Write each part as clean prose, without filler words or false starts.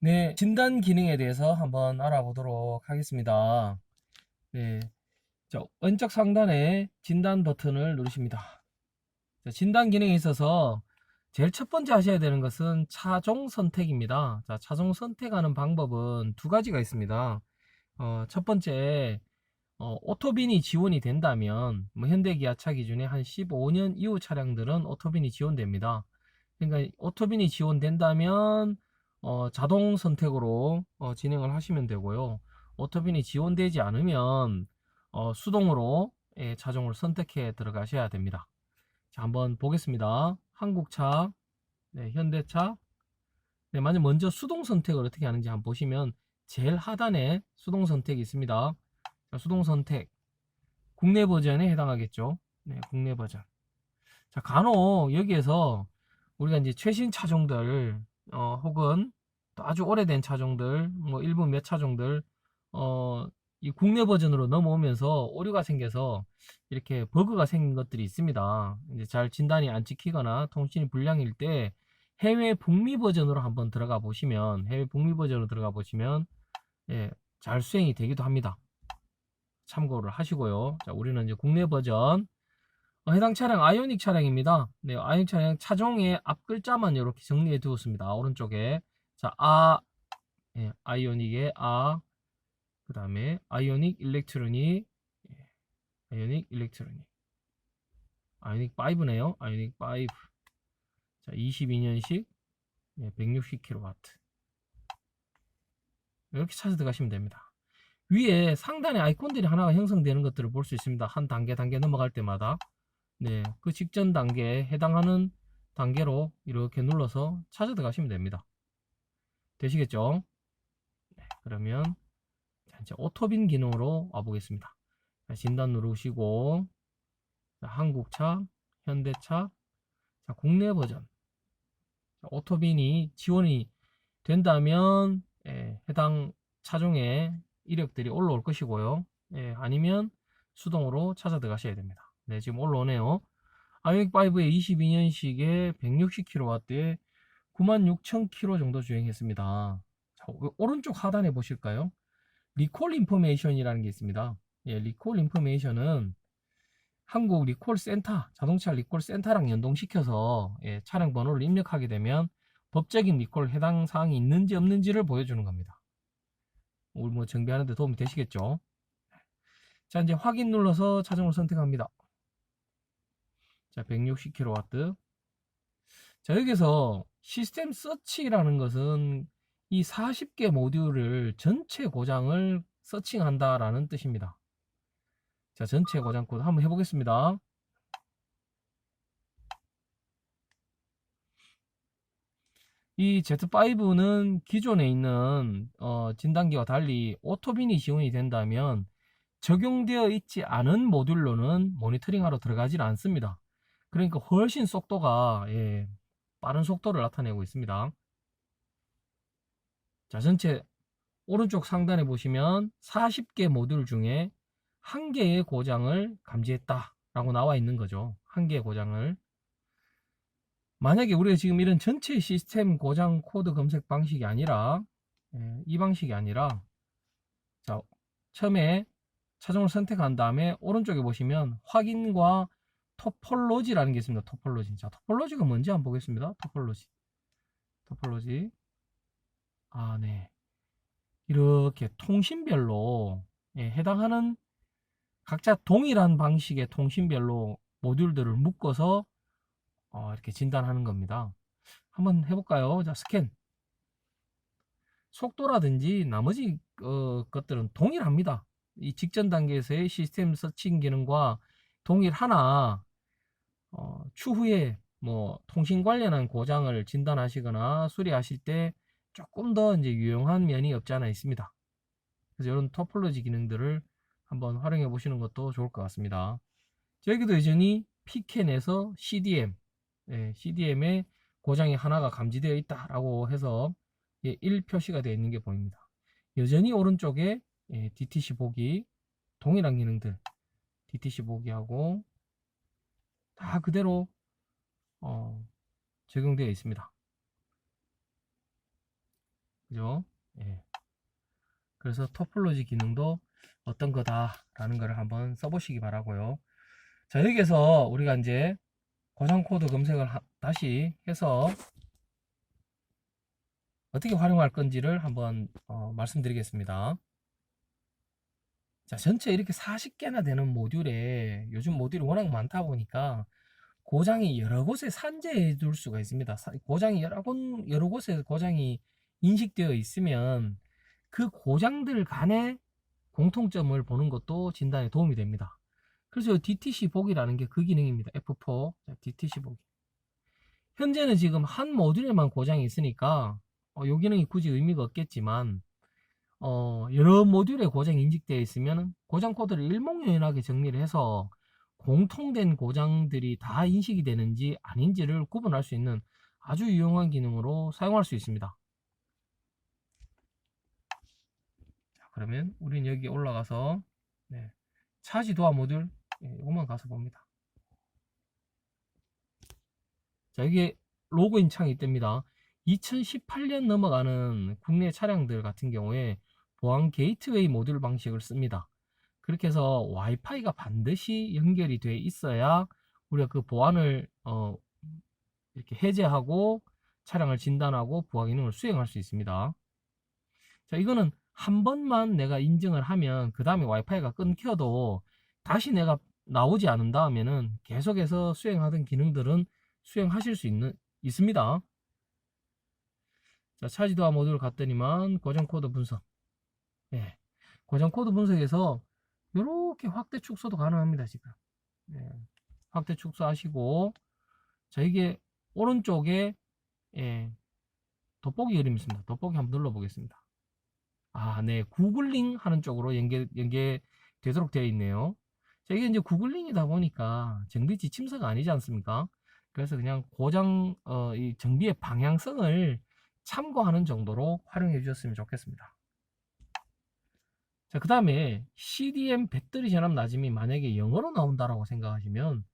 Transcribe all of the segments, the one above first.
네, 진단 기능에 대해서 한번 알아보도록 하겠습니다. 네, 왼쪽 상단에 진단 버튼을 누르십니다. 진단 기능에 있어서 제일 첫 번째 하셔야 되는 것은 차종 선택입니다. 자, 차종 선택하는 방법은 두 가지가 있습니다. 첫 번째, 오토빈이 지원이 된다면, 뭐 현대기아차 기준에 한 15년 이후 차량들은 오토빈이 지원됩니다. 그러니까 오토빈이 지원된다면 자동 선택으로 진행을 하시면 되고요. 오토빈이 지원되지 않으면 수동으로 자동을 선택해 들어가셔야 됩니다. 자, 한번 보겠습니다. 한국차, 네, 현대차. 네, 먼저 수동 선택을 어떻게 하는지 한번 보시면 제일 하단에 수동 선택이 있습니다. 자, 수동 선택 국내 버전에 해당하겠죠. 네, 국내 버전. 자, 간혹 여기에서 우리가 이제 최신 차종들 혹은 또 아주 오래된 차종들 뭐 일부 몇 차종들 어, 이 국내 버전으로 넘어오면서 오류가 생겨서 이렇게 버그가 생긴 것들이 있습니다. 이제 잘 진단이 안 찍히거나 통신이 불량일 때 해외 북미 버전으로 한번 들어가 보시면 해외 북미 버전으로 들어가 보시면 예, 잘 수행이 되기도 합니다. 참고를 하시고요. 자, 우리는 이제 국내 버전 해당 차량 아이오닉 차량입니다. 네, 아이오닉 차량 차종의 앞 글자만 이렇게 정리해 두었습니다. 오른쪽에 자, 예, 아이오닉의 그 다음에 아이오닉 일렉트로닉, 예, 아이오닉 일렉트로닉, 아이오닉 5네요. 아이오닉 5. 자, 22년식 160kW 이렇게 찾아 들어가시면 됩니다. 위에 상단에 아이콘들이 하나가 형성되는 것들을 볼 수 있습니다. 한 단계 넘어갈 때마다 네, 그 직전 단계에 해당하는 단계로 이렇게 눌러서 찾아 들어가시면 됩니다. 되시겠죠? 네, 그러면 이제 오토빈 기능으로 와보겠습니다. 진단 누르시고 한국차, 현대차, 자, 국내 버전 오토빈이 지원이 된다면 해당 차종의 이력들이 올라올 것이고요. 아니면 수동으로 찾아 들어가셔야 됩니다. 네, 지금 올라오네요. 아이오닉5의 22년식에 160kW에 96,000km 정도 주행했습니다. 자, 오른쪽 하단에 보실까요? 리콜 인포메이션이라는 게 있습니다. 예, 리콜 인포메이션은 한국 리콜 센터, 자동차 리콜 센터랑 연동시켜서 차량 번호를 입력하게 되면 법적인 리콜 해당 사항이 있는지 없는지를 보여주는 겁니다. 우리 뭐 정비하는 데 도움이 되시겠죠? 자, 이제 확인 눌러서 차종을 선택합니다. 자, 160kW. 자, 여기서 시스템 서치라는 것은 이 40개 모듈을 전체 고장을 서칭한다라는 뜻입니다. 자, 전체 고장 코드 한번 해보겠습니다. 이 Z5는 기존에 있는 진단기와 달리 오토빈이 지원이 된다면 적용되어 있지 않은 모듈로는 모니터링하러 들어가질 않습니다. 그러니까 훨씬 속도가 빠른 속도를 나타내고 있습니다. 자, 전체 오른쪽 상단에 보시면 40개 모듈 중에 1개의 고장을 감지했다 라고 나와 있는 거죠. 1개의 고장을. 만약에 우리가 지금 이런 전체 시스템 고장 코드 검색 방식이 아니라 이 방식이 아니라 자, 처음에 차종을 선택한 다음에 오른쪽에 보시면 확인과 토폴로지라는 게 있습니다. 토폴로지. 자, 토폴로지가 뭔지 한번 보겠습니다. 토폴로지. 네. 이렇게 통신별로 해당하는 각자 동일한 방식의 통신별로 모듈들을 묶어서 이렇게 진단하는 겁니다. 한번 해볼까요? 자, 스캔. 속도라든지 나머지 것들은 동일합니다. 이 직전 단계에서의 시스템 서칭 기능과 동일하나 추후에 뭐 통신 관련한 고장을 진단하시거나 수리하실 때 조금 더 이제 유용한 면이 없지 않아 있습니다. 그래서 이런 토폴로지 기능들을 한번 활용해 보시는 것도 좋을 것 같습니다. 저기도 여전히 PCAN에서 CDM, CDM에 고장이 하나가 감지되어 있다라고 해서 1 표시가 되어 있는 게 보입니다. 여전히 오른쪽에 DTC 보기, 동일한 기능들, DTC 보기하고 다 그대로 적용되어 있습니다. 그죠? 예. 그래서 토폴로지 기능도 어떤 거다라는 거를 한번 써보시기 바라고요. 자, 여기에서 우리가 이제 고장 코드 검색을 다시 해서 어떻게 활용할 건지를 한번 말씀드리겠습니다. 자, 전체 이렇게 40개나 되는 모듈에 요즘 모듈이 워낙 많다 보니까 고장이 여러 곳에 산재해 둘 수가 있습니다. 고장이 여러 곳에 고장이 인식되어 있으면 그 고장들 간의 공통점을 보는 것도 진단에 도움이 됩니다. 그래서 DTC 보기라는 게 그 기능입니다. F4 DTC 보기. 현재는 지금 한 모듈에만 고장이 있으니까 이 기능이 굳이 의미가 없겠지만 여러 모듈에 고장이 인식되어 있으면 고장 코드를 일목요연하게 정리를 해서 공통된 고장들이 다 인식이 되는지 아닌지를 구분할 수 있는 아주 유용한 기능으로 사용할 수 있습니다. 자, 그러면 우리는 여기 올라가서 차지 도화 모듈 이것만 가서 봅니다. 자, 여기 로그인 창이 뜹니다. 2018년 넘어가는 국내 차량들 같은 경우에 보안 게이트웨이 모듈 방식을 씁니다. 그렇게 해서 와이파이가 반드시 연결이 돼 있어야 우리가 그 보안을 이렇게 해제하고 차량을 진단하고 부하 기능을 수행할 수 있습니다. 자, 이거는 한 번만 내가 인증을 하면 그 다음에 와이파이가 끊겨도 다시 내가 나오지 않은 다음에는 계속해서 수행하던 기능들은 수행하실 수 있습니다. 자, 차지도화 모듈 갔더니만 고정 코드 분석. 고정 코드 분석에서 이렇게 확대 축소도 가능합니다. 지금 확대 축소하시고, 자, 이게 오른쪽에 돋보기 그림이 있습니다. 돋보기 한번 눌러 보겠습니다. 네, 구글링 하는 쪽으로 연계되도록 되어 있네요. 자, 이게 이제 구글링이다 보니까 정비 지침서가 아니지 않습니까? 그래서 그냥 고장 이 정비의 방향성을 참고하는 정도로 활용해 주셨으면 좋겠습니다. 자, 그 다음에 CDM 배터리 전압 낮음이 만약에 영어로 나온다라고 생각하시면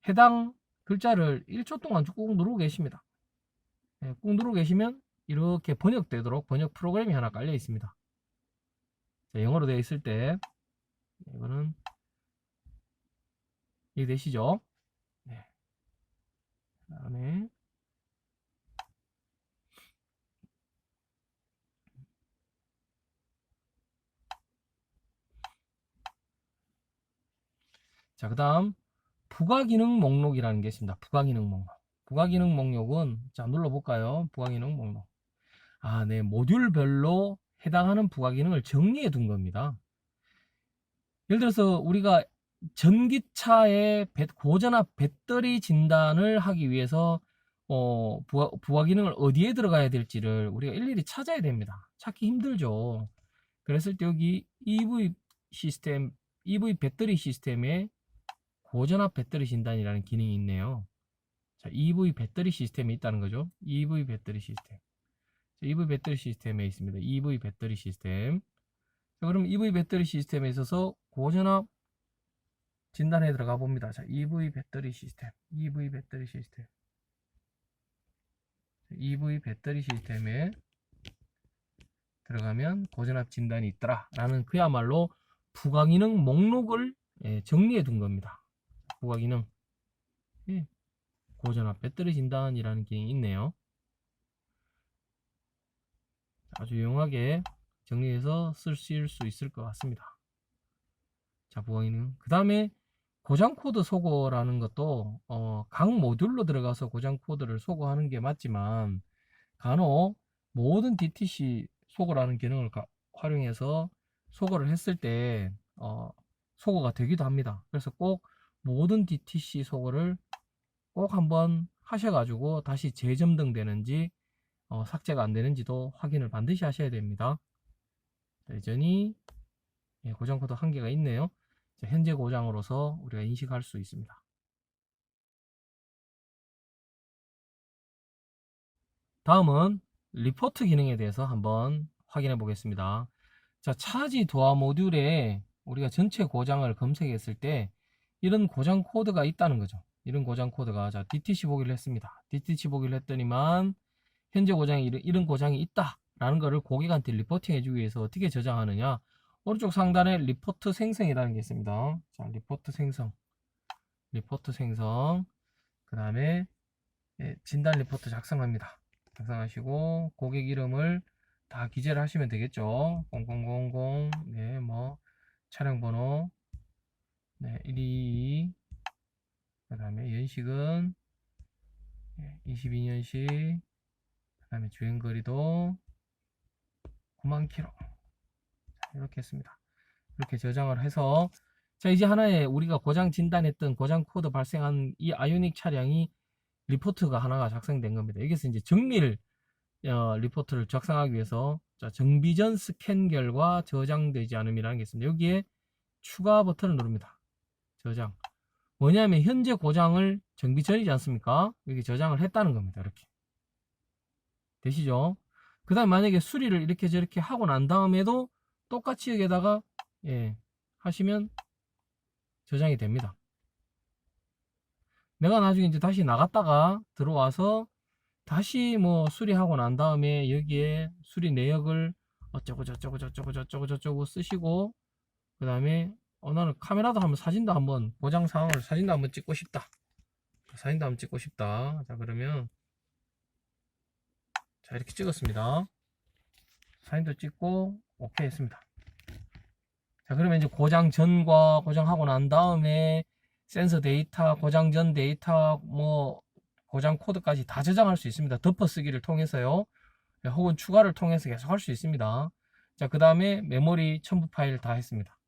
해당 글자를 1초 동안 꾹 누르고 계십니다. 꾹 누르고 계시면 이렇게 번역되도록 번역 프로그램이 하나 깔려 있습니다. 자, 영어로 되어 있을 때 이거는 이해되시죠? 네. 그 다음에 자, 그 다음 부가기능 목록이라는 게 있습니다. 부가기능 목록. 부가기능 목록은 자, 눌러볼까요? 부가기능 목록. 네, 모듈별로 해당하는 부가기능을 정리해 둔 겁니다. 예를 들어서 우리가 전기차의 고전압 배터리 진단을 하기 위해서 부가기능을 어디에 들어가야 될지를 우리가 일일이 찾아야 됩니다. 찾기 힘들죠. 그랬을 때 여기 EV 배터리 시스템에 고전압 배터리 진단이라는 기능이 있네요. 자, EV 배터리 시스템이 있다는 거죠. EV 배터리 시스템. 자, EV 배터리 시스템에 있습니다. EV 배터리 시스템. 자, 그럼 EV 배터리 시스템에 있어서 고전압 진단에 들어가 봅니다. 자, EV 배터리 시스템. EV 배터리 시스템. EV 배터리 시스템에 들어가면 고전압 진단이 있더라 라는 그야말로 부가기능 목록을 정리해 둔 겁니다. 부가기능 고전압 배터리 진단이라는 기능이 있네요. 아주 유용하게 정리해서 쓰실 수 있을 것 같습니다. 자, 부가기능. 그 다음에 고장 코드 소거라는 것도 각 모듈로 들어가서 고장 코드를 소거하는 게 맞지만 간혹 모든 DTC 소거라는 기능을 활용해서 소거를 했을 때 소거가 되기도 합니다. 그래서 꼭 모든 DTC 소거를 꼭 한번 하셔가지고 다시 재점등 되는지 삭제가 안 되는지도 확인을 반드시 하셔야 됩니다. 자, 여전히 고장 코드 한계가 있네요. 자, 현재 고장으로서 우리가 인식할 수 있습니다. 다음은 리포트 기능에 대해서 한번 확인해 보겠습니다. 자, 차지 도화 모듈에 우리가 전체 고장을 검색했을 때 이런 고장 코드가 있다는 거죠. 이런 고장 코드가 DTC 보기를 했습니다. DTC 보기를 했더니만 현재 고장이 이런 고장이 있다 라는 거를 고객한테 리포팅 해주기 위해서 어떻게 저장하느냐. 오른쪽 상단에 리포트 생성이라는 게 있습니다. 자, 리포트 생성. 그 다음에 진단 리포트 작성합니다. 작성하시고 고객 이름을 다 기재를 하시면 되겠죠. 0000, 네, 뭐 차량 번호, 네, 122, 그 다음에 연식은 22년식, 그 다음에 주행거리도 9만 킬로. 이렇게 했습니다. 이렇게 저장을 해서, 자, 이제 하나의 우리가 고장 진단했던 고장 코드 발생한 이 아이오닉 차량이 리포트가 하나가 작성된 겁니다. 여기서 이제 정밀 리포트를 작성하기 위해서, 자, 정비 전 스캔 결과 저장되지 않음이라는 게 있습니다. 여기에 추가 버튼을 누릅니다. 저장. 뭐냐면 현재 고장을 정비 전이지 않습니까? 여기 저장을 했다는 겁니다. 이렇게 되시죠? 그 다음 만약에 수리를 이렇게 저렇게 하고 난 다음에도 똑같이 여기다가 하시면 저장이 됩니다. 내가 나중에 이제 다시 나갔다가 들어와서 다시 뭐 수리하고 난 다음에 여기에 수리 내역을 어쩌고 저쩌고 저쩌고 저쩌고 저쩌고 쓰시고, 그 다음에 나는 카메라도 한번 사진도 한번 고장 상황을 사진도 한번 찍고 싶다. 자, 그러면 자, 이렇게 찍었습니다. 사진도 찍고 오케이 했습니다. 자, 그러면 이제 고장 전과 고장하고 난 다음에 센서 데이터, 고장 전 데이터, 뭐 고장 코드까지 다 저장할 수 있습니다. 덮어쓰기를 통해서요. 혹은 추가를 통해서 계속 할 수 있습니다. 자, 그 다음에 메모리 첨부 파일 다 했습니다.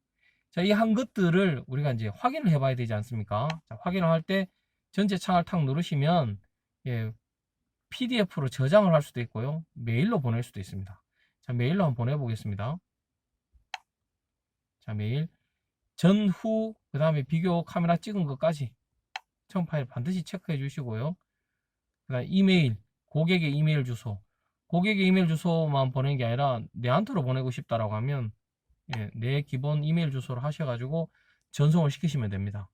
자, 이 한 것들을 우리가 이제 확인을 해 봐야 되지 않습니까? 자, 확인을 할 때 전체 창을 탁 누르시면 PDF로 저장을 할 수도 있고요. 메일로 보낼 수도 있습니다. 자, 메일로 한번 보내 보겠습니다. 자, 메일 전후, 그 다음에 비교 카메라 찍은 것까지 첨부 파일 반드시 체크해 주시고요. 그 다음에 이메일, 고객의 이메일 주소만 보내는 게 아니라 내한테로 보내고 싶다라고 하면 내 기본 이메일 주소로 하셔가지고 전송을 시키시면 됩니다.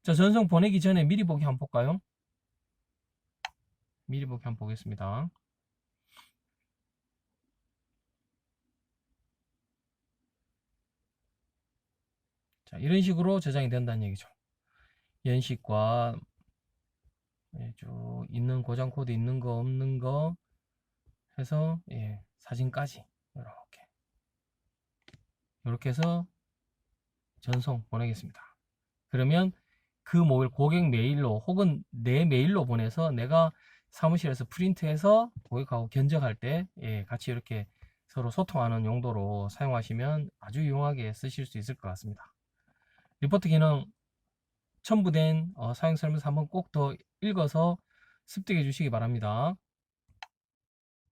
자, 전송 보내기 전에 미리 보기 한번 볼까요? 미리 보기 한번 보겠습니다. 자, 이런 식으로 저장이 된다는 얘기죠. 연식과 쭉 있는 고장 코드 있는 거 없는 거 해서 사진까지 이렇게 해서 전송 보내겠습니다. 그러면 그 모일 고객 메일로 혹은 내 메일로 보내서 내가 사무실에서 프린트해서 고객하고 견적할 때 같이 이렇게 서로 소통하는 용도로 사용하시면 아주 유용하게 쓰실 수 있을 것 같습니다. 리포트 기능 첨부된 사용 설명서 한번 꼭 더 읽어서 습득해 주시기 바랍니다.